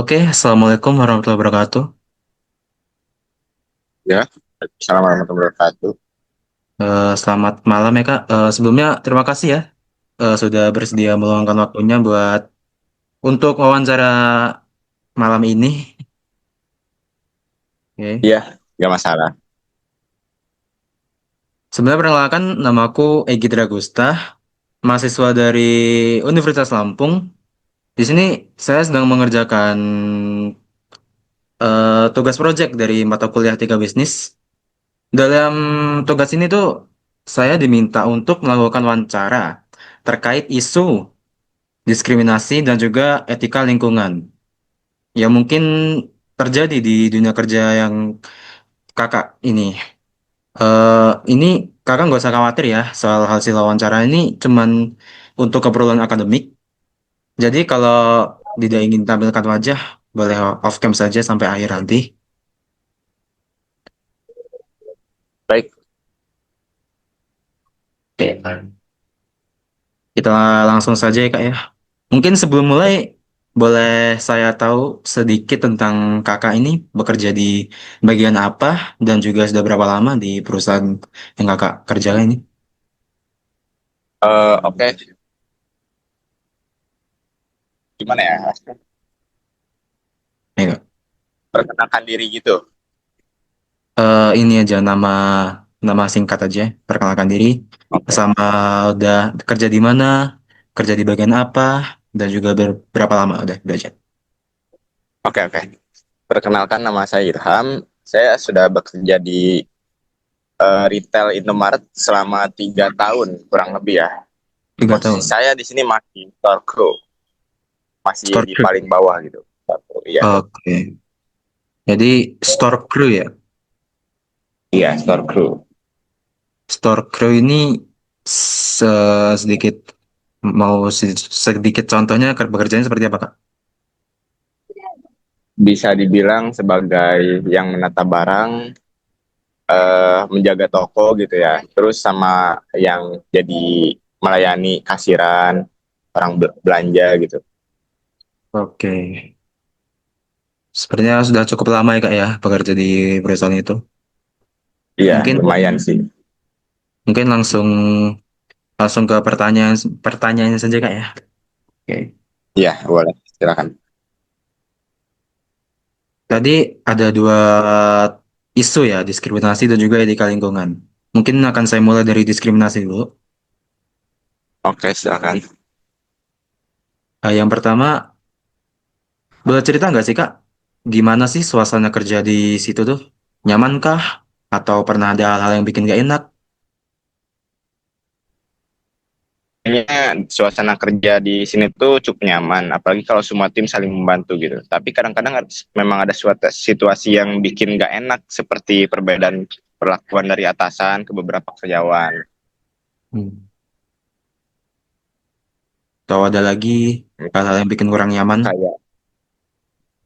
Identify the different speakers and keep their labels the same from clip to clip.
Speaker 1: Oke, Assalamualaikum warahmatullahi wabarakatuh.
Speaker 2: Ya, Assalamualaikum warahmatullahi wabarakatuh.
Speaker 1: Selamat malam ya Kak. Sebelumnya terima kasih ya sudah bersedia meluangkan waktunya buat untuk wawancara malam ini. Oke.
Speaker 2: Iya, nggak masalah.
Speaker 1: Sebenarnya perkenalkan nama aku Egi Dragusta, mahasiswa dari Universitas Lampung. Di sini saya sedang mengerjakan tugas proyek dari mata kuliah Tiga Bisnis. Dalam tugas ini tuh saya diminta untuk melakukan wawancara terkait isu diskriminasi dan juga etika lingkungan. Ya mungkin terjadi di dunia kerja yang kakak ini. Ini kakak nggak usah khawatir ya soal hasil wawancara ini cuman untuk keperluan akademik. Jadi kalau tidak ingin tampilkan wajah, boleh off cam saja sampai akhir nanti.
Speaker 2: Baik,
Speaker 1: Oke. Kita langsung saja ya kak ya. Mungkin sebelum mulai, boleh saya tahu sedikit tentang kakak ini bekerja di bagian apa dan juga sudah berapa lama di perusahaan yang kakak kerjakan ini?
Speaker 2: oke. Gimana ya?
Speaker 1: Ya, Kak.
Speaker 2: Perkenalkan diri gitu.
Speaker 1: Ini aja nama nama singkat aja, perkenalkan diri,
Speaker 2: Oke,
Speaker 1: sama udah kerja di mana, kerja di bagian apa, dan juga berapa lama udah aja.
Speaker 2: oke. Perkenalkan nama saya Irham. Saya sudah bekerja di retail Indomaret selama 3 tahun kurang lebih ya.
Speaker 1: 3 tahun.
Speaker 2: Posisi saya di sini masih store crew, masih
Speaker 1: Store
Speaker 2: di
Speaker 1: crew.
Speaker 2: paling bawah gitu. Store crew, iya,
Speaker 1: Oke. Jadi store crew ya.
Speaker 2: iya store crew.
Speaker 1: Store crew ini sedikit mau sedikit contohnya pekerjaannya seperti apa Kak?
Speaker 2: Bisa dibilang sebagai yang menata barang, menjaga toko gitu ya. Terus sama yang jadi melayani kasiran, orang belanja gitu.
Speaker 1: Oke. Sepertinya sudah cukup lama ya Kak ya bekerja di perusahaan itu.
Speaker 2: Iya,
Speaker 1: Mungkin
Speaker 2: lumayan sih.
Speaker 1: mungkin langsung langsung ke pertanyaannya saja Kak ya. Oke.
Speaker 2: Iya, boleh. Silakan.
Speaker 1: Tadi ada dua isu ya, diskriminasi dan juga etika lingkungan. Mungkin akan saya mulai dari diskriminasi dulu.
Speaker 2: Oke, silakan.
Speaker 1: Yang pertama, boleh cerita nggak sih Kak, gimana sih suasana kerja di situ tuh? Nyamankah? Atau pernah ada hal-hal yang bikin gak enak?
Speaker 2: Kayaknya suasana kerja di sini tuh cukup nyaman, apalagi kalau semua tim saling membantu gitu. Tapi kadang-kadang memang ada suatu situasi yang bikin nggak enak, seperti perbedaan perlakuan dari atasan ke beberapa karyawan.
Speaker 1: Hmm. Atau ada lagi hal-hal yang bikin kurang nyaman?
Speaker 2: Kayak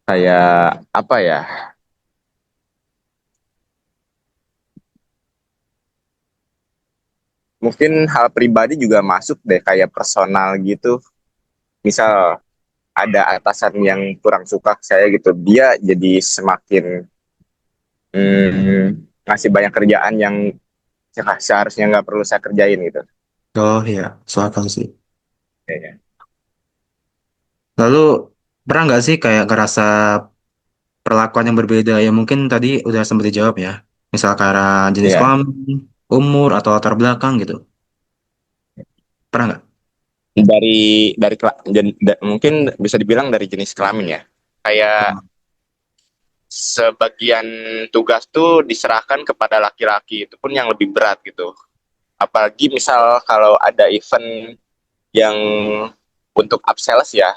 Speaker 2: kayak apa ya? Mungkin hal pribadi juga masuk deh, kayak personal gitu. Misal ada atasan yang kurang suka ke saya gitu, dia jadi semakin ngasih banyak kerjaan yang seharusnya nggak perlu saya kerjain gitu.
Speaker 1: Oh iya, soal akal sih.
Speaker 2: Kayaknya.
Speaker 1: Lalu, pernah nggak sih kayak ngerasa perlakuan yang berbeda? Ya mungkin tadi udah sempat dijawab ya. Misal karena jenis
Speaker 2: Iya,
Speaker 1: kelamin, umur, atau latar belakang gitu. Pernah nggak?
Speaker 2: mungkin bisa dibilang dari jenis kelamin ya. Kayak
Speaker 1: Oh,
Speaker 2: sebagian tugas tuh diserahkan kepada laki-laki, itu pun yang lebih berat gitu. Apalagi misal kalau ada event yang untuk upsells ya,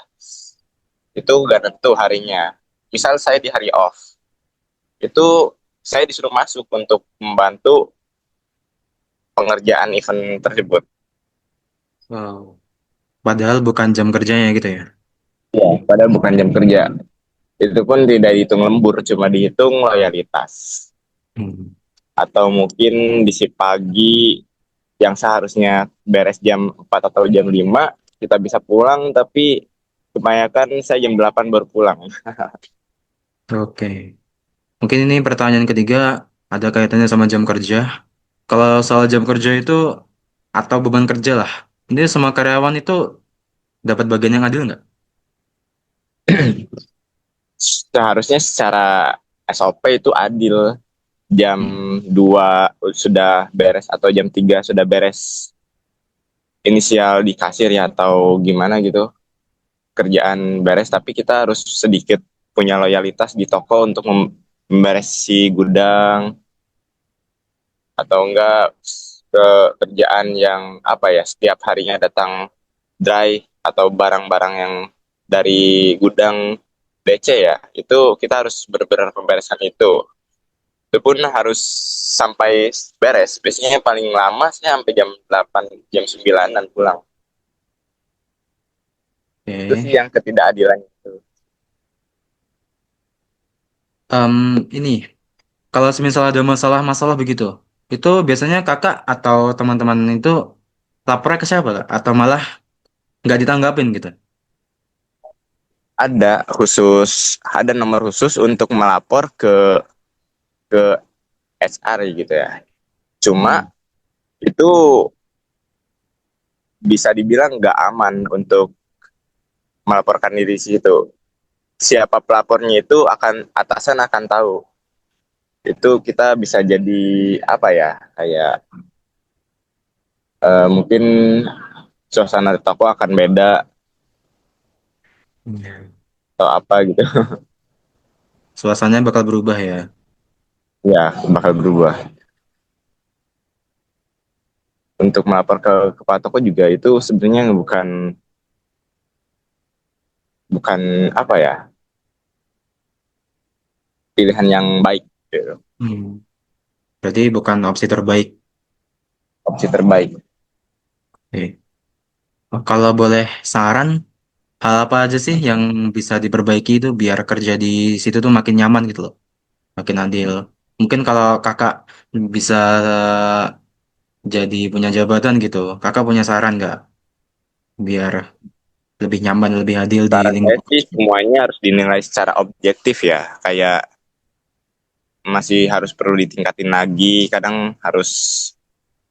Speaker 2: itu gak tentu harinya. Misal saya di hari off, itu saya disuruh masuk untuk membantu pengerjaan event tersebut.
Speaker 1: wow. Padahal bukan jam kerjanya gitu ya.
Speaker 2: Ya, padahal bukan jam kerja. Itu pun tidak dihitung lembur, cuma dihitung loyalitas.
Speaker 1: Hmm.
Speaker 2: Atau mungkin di shift pagi yang seharusnya beres jam 4 atau jam 5 kita bisa pulang, tapi kebanyakan saya jam 8 baru pulang.
Speaker 1: Oke. Mungkin ini pertanyaan ketiga ada kaitannya sama jam kerja. Kalau soal jam kerja itu atau beban kerja lah, ini semua karyawan itu dapat bagian yang adil nggak?
Speaker 2: Seharusnya secara SOP itu adil, jam
Speaker 1: Hmm.
Speaker 2: 2 sudah beres atau jam 3 sudah beres inisial di kasir ya atau gimana gitu, kerjaan beres, tapi kita harus sedikit punya loyalitas di toko untuk memberesi gudang, atau enggak ke kerjaan yang apa ya, setiap harinya datang dry atau barang-barang yang dari gudang DC ya, itu kita harus benar-benar pemberesan itu pun harus sampai beres, biasanya paling lama saya sampai jam 8 jam 9 pulang. Itu sih
Speaker 1: Oke.
Speaker 2: yang ketidakadilan itu.
Speaker 1: Em, ini kalau semisal ada masalah-masalah begitu, itu biasanya kakak atau teman-teman itu lapornya ke siapa kak? Atau malah nggak ditanggapin gitu?
Speaker 2: Ada nomor khusus untuk melapor ke HR gitu ya.
Speaker 1: Hmm.
Speaker 2: Cuma itu bisa dibilang nggak aman untuk melaporkan diri di situ. Siapa pelapornya itu atasan akan tahu. Itu kita bisa jadi apa ya, kayak mungkin suasana di toko akan beda
Speaker 1: Iya.
Speaker 2: atau apa gitu.
Speaker 1: Suasananya bakal berubah ya.
Speaker 2: Ya bakal berubah. Untuk melapor ke kepala toko juga itu sebenarnya bukan bukan apa ya, pilihan yang baik gitu.
Speaker 1: Hmm. Berarti bukan opsi terbaik.
Speaker 2: Opsi terbaik.
Speaker 1: Oke. Kalau boleh saran, hal apa aja sih yang bisa diperbaiki itu biar kerja di situ tuh makin nyaman gitu loh, makin adil. Mungkin kalau kakak bisa jadi punya jabatan gitu, kakak punya saran nggak biar lebih nyaman, lebih adil di
Speaker 2: Saran saya
Speaker 1: lingkungan?
Speaker 2: sih semuanya harus dinilai secara objektif ya. Kayak masih harus perlu ditingkatin lagi. Kadang harus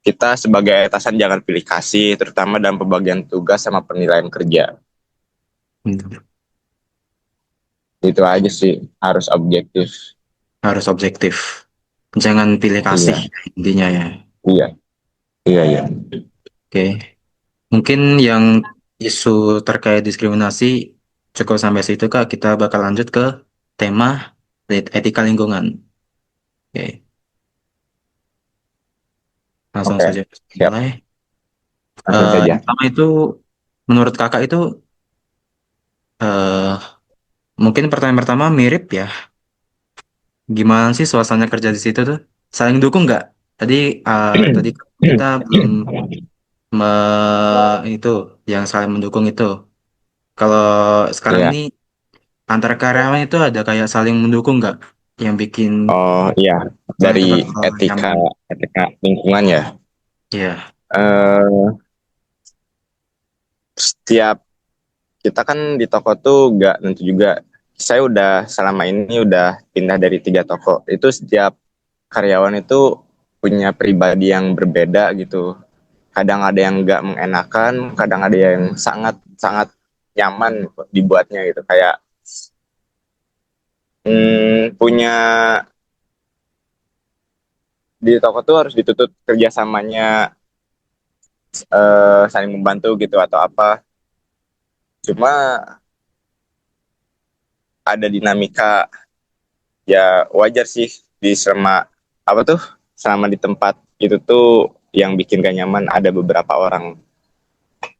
Speaker 2: kita sebagai atasan jangan pilih kasih, terutama dalam pembagian tugas sama penilaian kerja.
Speaker 1: Hmm.
Speaker 2: Itu aja sih, harus objektif.
Speaker 1: Harus objektif, jangan pilih kasih
Speaker 2: Iya,
Speaker 1: intinya ya.
Speaker 2: iya, iya, iya.
Speaker 1: Oke, mungkin yang isu terkait diskriminasi cukup sampai situ kak. Kita bakal lanjut ke tema etika lingkungan. Oke, langsung
Speaker 2: Oke,
Speaker 1: saja
Speaker 2: siap.
Speaker 1: mulai.
Speaker 2: Langsung
Speaker 1: Yang
Speaker 2: saja.
Speaker 1: pertama itu, menurut kakak itu, eh mungkin pertanyaan pertama mirip ya. Gimana sih suasana kerja di situ tuh? Saling dukung nggak? Tadi, tadi kita belum me itu yang saling mendukung itu. Kalau sekarang
Speaker 2: Iya.
Speaker 1: ini antara karyawan itu ada kayak saling mendukung nggak? Yang bikin
Speaker 2: Oh iya,
Speaker 1: suasana itu
Speaker 2: dari
Speaker 1: bakal
Speaker 2: etika
Speaker 1: nyaman.
Speaker 2: etika lingkungan ya.
Speaker 1: Iya.
Speaker 2: Eh Setiap kita kan di toko tuh nggak tentu juga. Saya udah selama ini udah pindah dari 3 toko. Itu setiap karyawan itu punya pribadi yang berbeda gitu. Kadang ada yang nggak mengenakan, kadang ada yang sangat sangat nyaman dibuatnya gitu. Kayak punya di toko tuh harus dituntut kerjasamanya, saling membantu gitu atau apa. Cuma ada dinamika, ya wajar sih di selama di tempat itu tuh yang bikin gak nyaman ada beberapa orang,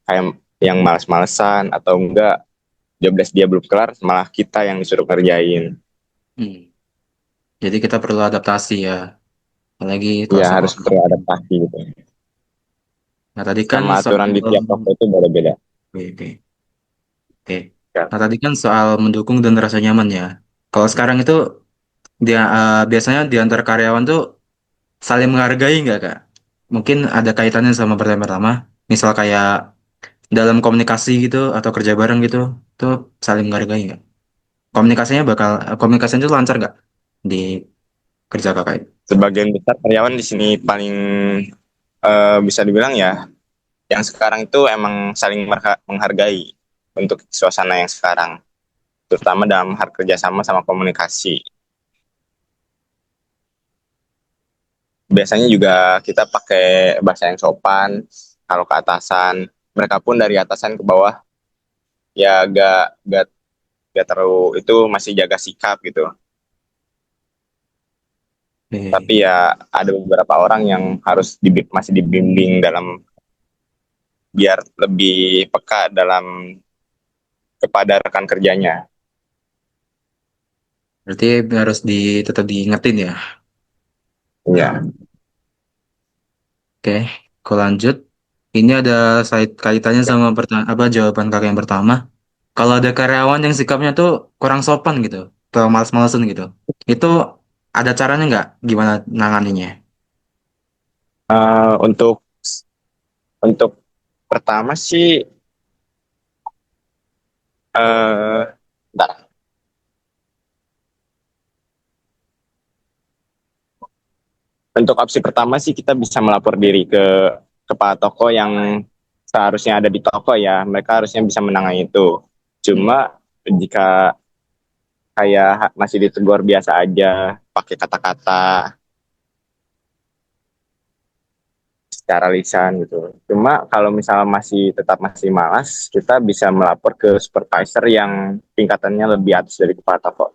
Speaker 2: kayak yang malas-malesan atau enggak jobless dia belum kelar malah kita yang disuruh kerjain.
Speaker 1: Hmm. Jadi kita perlu adaptasi ya. Apalagi kalau
Speaker 2: Ya
Speaker 1: soal.
Speaker 2: harus beradaptasi gitu,
Speaker 1: Nah tadi kan
Speaker 2: sama
Speaker 1: soal.
Speaker 2: aturan di tiap toko itu beda-beda
Speaker 1: Oke, oke. Oke.
Speaker 2: ya.
Speaker 1: Nah tadi kan soal mendukung dan rasa nyaman ya. Kalau sekarang itu Dia biasanya di antar karyawan tuh saling menghargai nggak Kak? Mungkin ada kaitannya sama pertama-tama. Misal kayak dalam komunikasi gitu atau kerja bareng gitu, tuh saling menghargai nggak? Komunikasinya itu lancar nggak di kerja kakak itu?
Speaker 2: Sebagian besar karyawan di sini paling bisa dibilang ya, yang sekarang itu emang saling menghargai untuk suasana yang sekarang, terutama dalam hal kerjasama sama komunikasi. Biasanya juga kita pakai bahasa yang sopan kalau ke atasan. Mereka pun dari atasan ke bawah ya gak terlalu itu masih jaga sikap gitu.
Speaker 1: Eh,
Speaker 2: Tapi ya ada beberapa orang yang harus masih dibimbing dalam biar lebih peka dalam kepada rekan kerjanya.
Speaker 1: Berarti harus tetap diingetin ya.
Speaker 2: Ya,
Speaker 1: Oke, aku lanjut. Ini ada kaitannya sama apa jawaban kakak yang pertama. Kalau ada karyawan yang sikapnya tuh kurang sopan gitu, atau males-malesan gitu, itu ada caranya nggak gimana nanganinya?
Speaker 2: untuk pertama sih, bentar. Untuk opsi pertama sih kita bisa melapor diri ke kepala toko yang seharusnya ada di toko ya. Mereka harusnya bisa menangani itu. Cuma jika kayak masih ditegur biasa aja, pakai kata-kata secara lisan gitu. Cuma kalau misalnya tetap masih malas, kita bisa melapor ke supervisor yang tingkatannya lebih atas dari kepala toko.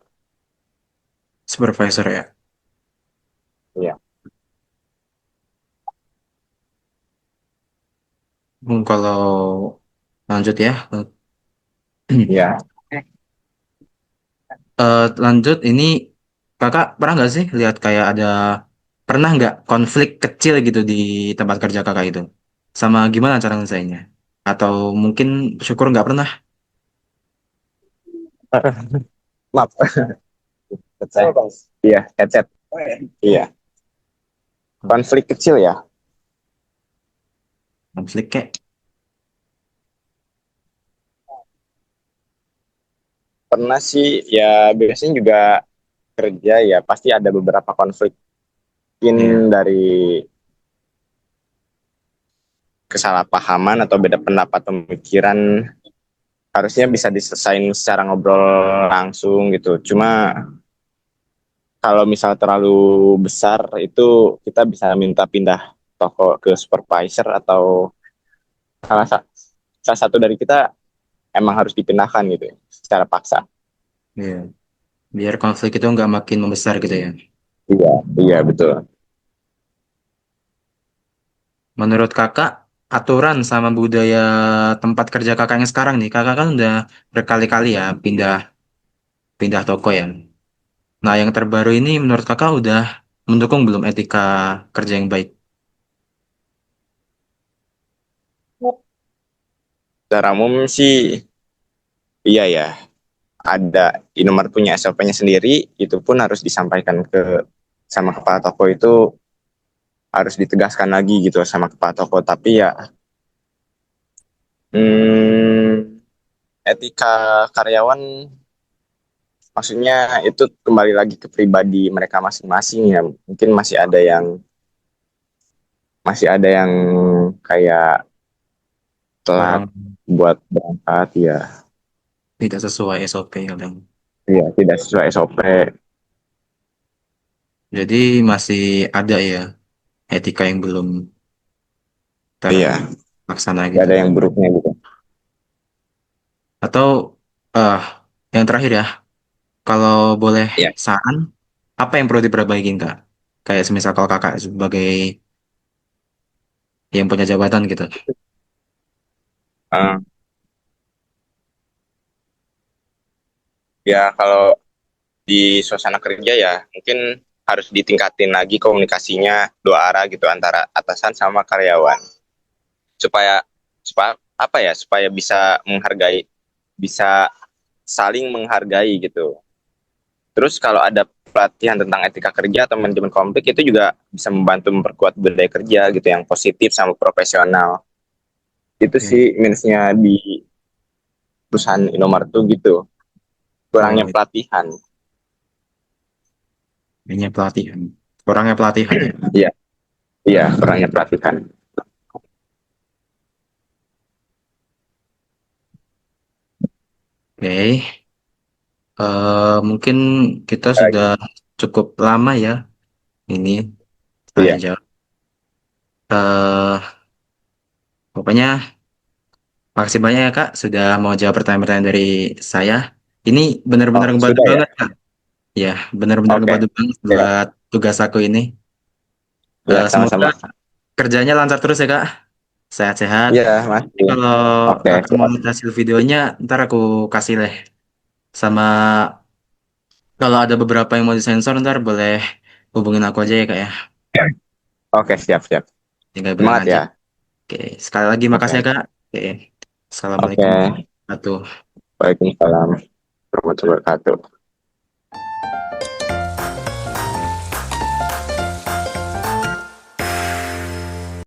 Speaker 1: Supervisor ya.
Speaker 2: Iya,
Speaker 1: Kalau lanjut ya.
Speaker 2: iya.
Speaker 1: Lanjut ini kakak pernah nggak sih lihat kayak pernah nggak konflik kecil gitu di tempat kerja kakak itu? Sama gimana cara nyelesainnya? Atau mungkin syukur nggak pernah?
Speaker 2: Maaf, headset. Iya, headset. Iya, konflik kecil ya.
Speaker 1: Konflik kayak
Speaker 2: Pernah sih, ya biasanya juga kerja ya pasti ada beberapa konflik. Mungkin
Speaker 1: ya
Speaker 2: dari kesalahpahaman atau beda pendapat pemikiran harusnya bisa diselesaikan secara ngobrol langsung gitu. Cuma kalau misal terlalu besar itu kita bisa minta pindah toko ke supervisor atau salah, salah satu dari kita emang harus dipindahkan gitu ya, secara paksa.
Speaker 1: ya biar konflik itu nggak makin membesar gitu ya.
Speaker 2: Iya, iya betul.
Speaker 1: Menurut kakak, aturan sama budaya tempat kerja kakaknya sekarang nih, kakak kan udah berkali-kali ya pindah pindah toko ya. Nah, yang terbaru ini menurut kakak udah mendukung belum etika kerja yang baik?
Speaker 2: Secara umum sih iya ya, ada Indomart punya SOP-nya sendiri, itu pun harus disampaikan ke sama kepala toko, itu harus ditegaskan lagi gitu sama kepala toko. Tapi ya hmm, etika karyawan maksudnya itu kembali lagi ke pribadi mereka masing-masing ya. Mungkin masih ada yang kayak telat
Speaker 1: Kurang
Speaker 2: buat berangkat ya,
Speaker 1: tidak sesuai SOP kadang.
Speaker 2: ya tidak sesuai SOP.
Speaker 1: Jadi masih ada ya etika yang belum
Speaker 2: Iya,
Speaker 1: terlaksana
Speaker 2: nggak
Speaker 1: gitu.
Speaker 2: ada yang buruknya gitu.
Speaker 1: Atau eh yang terakhir ya, kalau boleh
Speaker 2: Ya.
Speaker 1: saran, apa yang perlu diperbaikin Kak? Kayak semisal kalau kakak sebagai yang punya jabatan gitu.
Speaker 2: Eh, ya kalau di suasana kerja ya mungkin harus ditingkatin lagi komunikasinya dua arah gitu antara atasan sama karyawan, supaya supaya apa ya, supaya bisa saling menghargai gitu. Terus kalau ada pelatihan tentang etika kerja atau manajemen konflik itu juga bisa membantu memperkuat budaya kerja gitu yang positif sama profesional. Itu
Speaker 1: Oke.
Speaker 2: sih minusnya di perusahaan Indomaret tuh gitu, kurangnya
Speaker 1: Oh,
Speaker 2: pelatihan.
Speaker 1: ini pelatihan. Kurangnya pelatihan ya.
Speaker 2: Iya, iya, kurangnya pelatihan.
Speaker 1: Oke. Mungkin kita sudah
Speaker 2: Lagi.
Speaker 1: cukup lama ya ini tanya
Speaker 2: Iya,
Speaker 1: jawab. eh Pokoknya makasih banyak ya Kak sudah mau jawab pertanyaan-pertanyaan dari saya. Ini benar-benar
Speaker 2: oh
Speaker 1: ngebantu
Speaker 2: sudah ya.
Speaker 1: banget Kak. Ya, benar-benar
Speaker 2: Oke,
Speaker 1: ngebantu banget
Speaker 2: ya,
Speaker 1: buat tugas aku ini.
Speaker 2: ya
Speaker 1: Semoga
Speaker 2: sama-sama.
Speaker 1: kerjanya lancar terus ya Kak. Sehat-sehat.
Speaker 2: Iya,
Speaker 1: Ini
Speaker 2: masih.
Speaker 1: kalau
Speaker 2: Oke,
Speaker 1: Kakak mau
Speaker 2: siap.
Speaker 1: lihat hasil videonya, ntar aku kasih deh. Sama kalau ada beberapa yang mau disensor, ntar boleh hubungin aku aja ya Kak ya.
Speaker 2: Oke, siap, siap.
Speaker 1: Tinggal bilang
Speaker 2: Semangat
Speaker 1: aja.
Speaker 2: ya.
Speaker 1: Oke, sekali lagi makasih ya
Speaker 2: Oke,
Speaker 1: Kak. Oke,
Speaker 2: oke.
Speaker 1: Assalamualaikum warahmatullahi wabarakatuh.
Speaker 2: Waalaikumsalam warahmatullahi wabarakatuh.